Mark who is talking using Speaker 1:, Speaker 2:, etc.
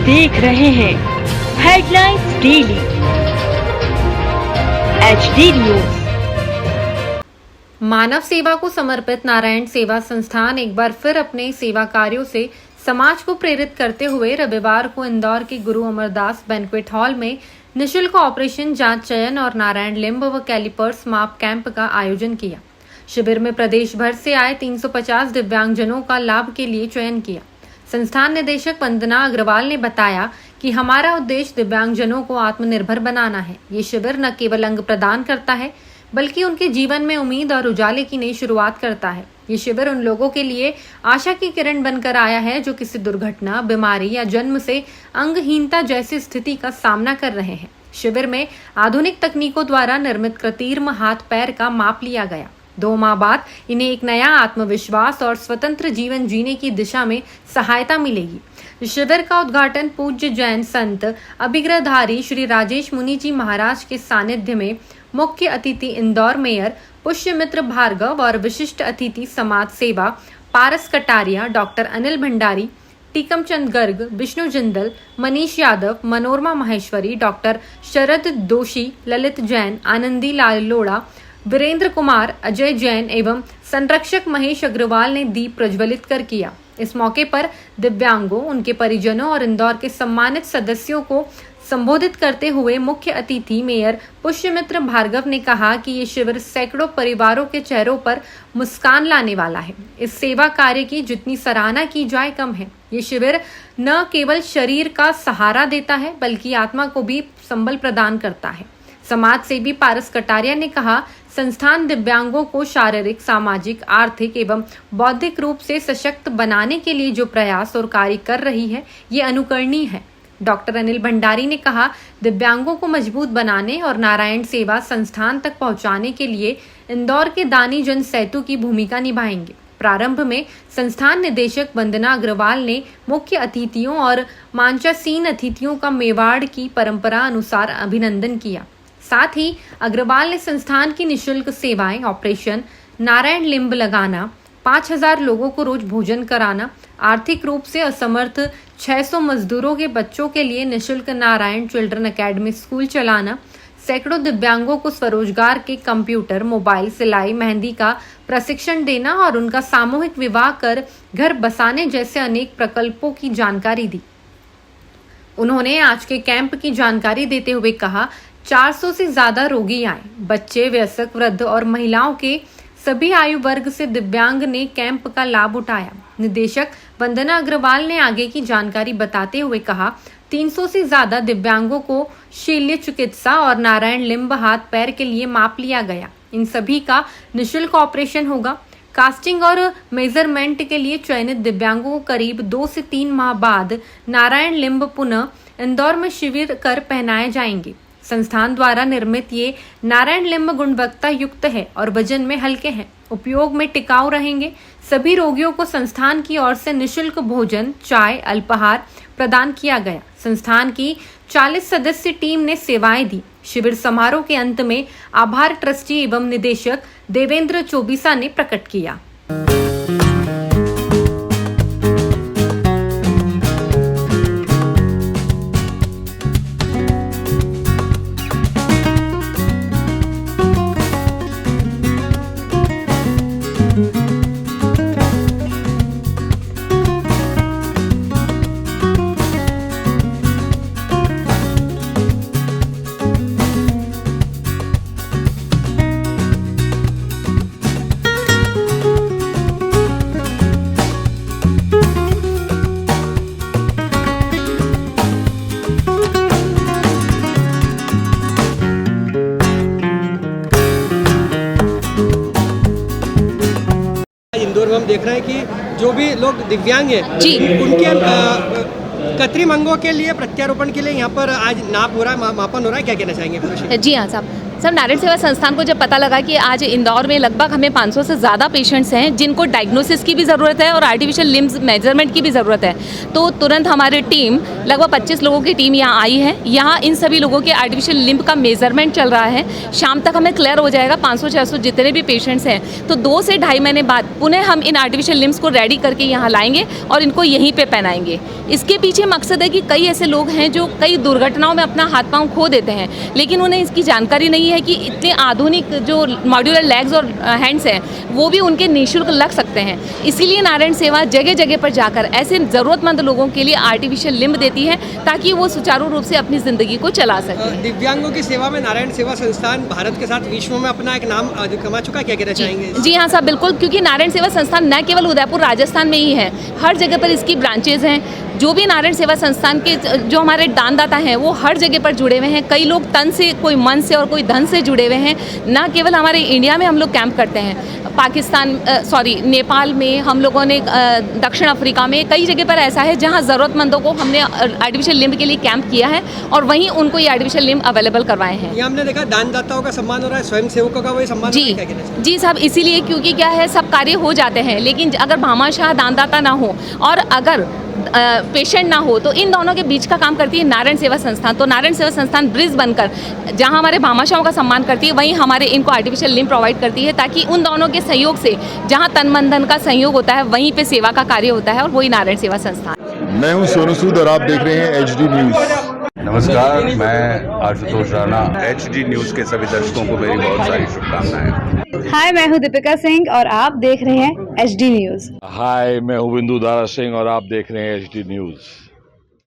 Speaker 1: देख रहे हैं हेडलाइंस डेली HD न्यूज।
Speaker 2: मानव सेवा को समर्पित नारायण सेवा संस्थान एक बार फिर अपने सेवा कार्यों से समाज को प्रेरित करते हुए रविवार को इंदौर के गुरु अमरदास बैंक्वेट हॉल में निशुल्क ऑपरेशन जांच चयन और नारायण लिम्ब व कैलिपर्स माप कैंप का आयोजन किया। शिविर में प्रदेश भर से आए 350 दिव्यांगजनों का लाभ के लिए चयन किया। संस्थान निदेशक वंदना अग्रवाल ने बताया कि हमारा उद्देश्य दिव्यांगजनों को आत्मनिर्भर बनाना है। ये शिविर न केवल अंग प्रदान करता है बल्कि उनके जीवन में उम्मीद और उजाले की नई शुरुआत करता है। ये शिविर उन लोगों के लिए आशा की किरण बनकर आया है जो किसी दुर्घटना, बीमारी या जन्म से अंगहीनता जैसी स्थिति का सामना कर रहे हैं। शिविर में आधुनिक तकनीकों द्वारा निर्मित कृत्रिम हाथ पैर का माप लिया गया। 2 माह बाद इन्हें एक नया आत्मविश्वास और स्वतंत्र जीवन जीने की दिशा में सहायता मिलेगी। शिविर का उद्घाटन पूज्य जैन संत अभिग्रहधारी श्री राजेश मुनि जी महाराज के सानिध्य में मुख्य अतिथि इंदौर मेयर पुष्यमित्र भार्गव और विशिष्ट अतिथि समाज सेवा पारस कटारिया, डॉक्टर अनिल भंडारी, टीकमचंद गर्ग, विष्णु जिंदल, मनीष यादव, मनोरमा माहेश्वरी, डॉक्टर शरद दोषी, ललित जैन, आनंदी लाल लोड़ा, वीरेंद्र कुमार, अजय जैन एवं संरक्षक महेश अग्रवाल ने दीप प्रज्वलित कर किया। इस मौके पर दिव्यांगों, उनके परिजनों और इंदौर के सम्मानित सदस्यों को संबोधित करते हुए मुख्य अतिथि मेयर पुष्यमित्र भार्गव ने कहा कि ये शिविर सैकड़ों परिवारों के चेहरों पर मुस्कान लाने वाला है। इस सेवा कार्य की जितनी सराहना की जाए कम है। ये शिविर न केवल शरीर का सहारा देता है बल्कि आत्मा को भी संबल प्रदान करता है। समाज सेवी पारस कटारिया ने कहा, संस्थान दिव्यांगों को शारीरिक, सामाजिक, आर्थिक एवं बौद्धिक रूप से सशक्त बनाने के लिए जो प्रयास और कार्य कर रही है ये अनुकरणीय है। डॉक्टर अनिल भंडारी ने कहा, दिव्यांगों को मजबूत बनाने और नारायण सेवा संस्थान तक पहुंचाने के लिए इंदौर के दानी जन सेतु की भूमिका निभाएंगे। प्रारंभ में संस्थान निदेशक वंदना अग्रवाल ने मुख्य अतिथियों और मांचासीन अतिथियों का मेवाड़ की परंपरा अनुसार अभिनंदन किया। साथ ही अग्रवाल ने संस्थान की निशुल्क सेवाएं, ऑपरेशन नारायण लिम्ब लगाना, 5000 लोगों को रोज भोजन कराना, आर्थिक रूप से असमर्थ 600 मजदूरों के बच्चों के लिए निशुल्क नारायण चिल्ड्रन एकेडमी स्कूल चलाना, सैकड़ों दिव्यांगों को स्वरोजगार के कंप्यूटर, मोबाइल, सिलाई, मेहंदी का प्रशिक्षण देना और उनका सामूहिक विवाह कर घर बसाने जैसे अनेक प्रकल्पों की जानकारी दी। उन्होंने आज के कैंप की जानकारी देते हुए कहा, 400 से ज्यादा रोगी आए। बच्चे, वयस्क, वृद्ध और महिलाओं के सभी आयु वर्ग से दिव्यांग ने कैंप का लाभ उठाया। निदेशक वंदना अग्रवाल ने आगे की जानकारी बताते हुए कहा, 300 से ज्यादा दिव्यांगों को शल्य चिकित्सा और नारायण लिम्ब हाथ पैर के लिए माप लिया गया। इन सभी का निशुल्क ऑपरेशन होगा। कास्टिंग और मेजरमेंट के लिए चयनित दिव्यांगों को करीब 2 से 3 माह बाद नारायण लिम्ब पुनः इंदौर में शिविर कर पहनाए जाएंगे। संस्थान द्वारा निर्मित ये नारायण लिम्ब गुणवत्ता युक्त है और वजन में हल्के हैं, उपयोग में टिकाऊ रहेंगे। सभी रोगियों को संस्थान की ओर से निशुल्क भोजन, चाय, अल्पाहार प्रदान किया गया। संस्थान की 40 सदस्य टीम ने सेवाएं दी। शिविर समारोह के अंत में आभार ट्रस्टी एवं निदेशक देवेंद्र चौबीसा ने प्रकट किया।
Speaker 3: इंदौर में हम देख रहे हैं कि जो भी लोग दिव्यांग हैं
Speaker 4: जी,
Speaker 3: उनके कृत्रिम अंगों के लिए प्रत्यारोपण के लिए यहाँ पर आज नाप हो रहा है, मापन हो रहा है। क्या कहना चाहेंगे?
Speaker 4: जी हाँ साहब, सर, नारायण सेवा संस्थान को जब पता लगा कि आज इंदौर में लगभग हमें 500 से ज़्यादा पेशेंट्स हैं जिनको डायग्नोसिस की भी ज़रूरत है और आर्टिफिशियल लिम्स मेजरमेंट की भी ज़रूरत है, तो तुरंत हमारी टीम लगभग 25 लोगों की टीम यहाँ आई है। यहाँ इन सभी लोगों के आर्टिफिशियल लिम्ब का मेजरमेंट चल रहा है। शाम तक हमें क्लियर हो जाएगा 500-600 जितने भी पेशेंट्स हैं, तो 2 से ढाई महीने बाद पुनः हम इन आर्टिफिशियल लिम्स को रेडी करके यहाँ लाएंगे और इनको यहीं पर पहनाएंगे। इसके पीछे मकसद है कि कई ऐसे लोग हैं जो कई दुर्घटनाओं में अपना हाथ पाँव खो देते हैं, लेकिन उन्हें इसकी जानकारी नहीं है कि इतने आधुनिक जो मॉड्यूलर लेग्स और हैंड्स हैं वो भी उनके निःशुल्क लग सकते हैं। इसीलिए नारायण सेवा जगह जगह पर जाकर ऐसे ज़रूरतमंद लोगों के लिए आर्टिफिशियल लिम्ब देती है ताकि वो सुचारू रूप से अपनी ज़िंदगी को चला सकें।
Speaker 3: दिव्यांगों की सेवा में नारायण सेवा संस्थान भारत के साथ विश्व में अपना एक नाम कमा चुका, क्या कहना चाहेंगे?
Speaker 4: जी हाँ साहब, बिल्कुल, क्योंकि नारायण सेवा संस्थान न केवल उदयपुर राजस्थान में ही है, हर जगह पर इसकी ब्रांचेज हैं। जो भी नारायण सेवा संस्थान के जो हमारे दानदाता हैं वो हर जगह पर जुड़े हुए हैं। कई लोग तन से, कोई मन से और कोई धन से जुड़े हुए हैं। ना केवल हमारे इंडिया में हम लोग कैंप करते हैं, नेपाल में हम लोगों ने, दक्षिण अफ्रीका में, कई जगह पर ऐसा है जहां ज़रूरतमंदों को हमने आर्टिफिशियल लिम्ब के लिए कैंप किया है और वहीं उनको ये आर्टिफिशियल लिम्ब अवेलेबल करवाए हैं।
Speaker 3: ये हमने देखा दानदाताओं का सम्मान हो रहा है, स्वयं सेवकों का वही सम्मान
Speaker 4: जी जी साहब, इसीलिए क्योंकि क्या है, सब कार्य हो जाते हैं, लेकिन अगर भामाशाह दानदाता ना हो और अगर पेशेंट ना हो तो इन दोनों के बीच का काम करती है नारायण सेवा संस्थान। तो नारायण सेवा संस्थान ब्रिज बनकर जहां हमारे भामाशाहों का सम्मान करती है वहीं हमारे इनको आर्टिफिशियल लिम्ब प्रोवाइड करती है, ताकि उन दोनों के सहयोग से जहां तन मन धन का सहयोग होता है वहीं पे सेवा का कार्य होता है, और वही नारायण सेवा संस्थान।
Speaker 5: मैं हूं सोनू सूद और आप देख रहे हैं HD न्यूज़।
Speaker 6: नमस्कार, मैं आशुतोष राणा। HD न्यूज़ के सभी दर्शकों को मेरी बहुत सारी शुभकामनाएं।
Speaker 7: हाय, मैं हूँ दीपिका सिंह और आप देख रहे हैं HD न्यूज़।
Speaker 5: हाय, मैं हूं बिंदु दारा सिंह और आप देख रहे हैं HD न्यूज़।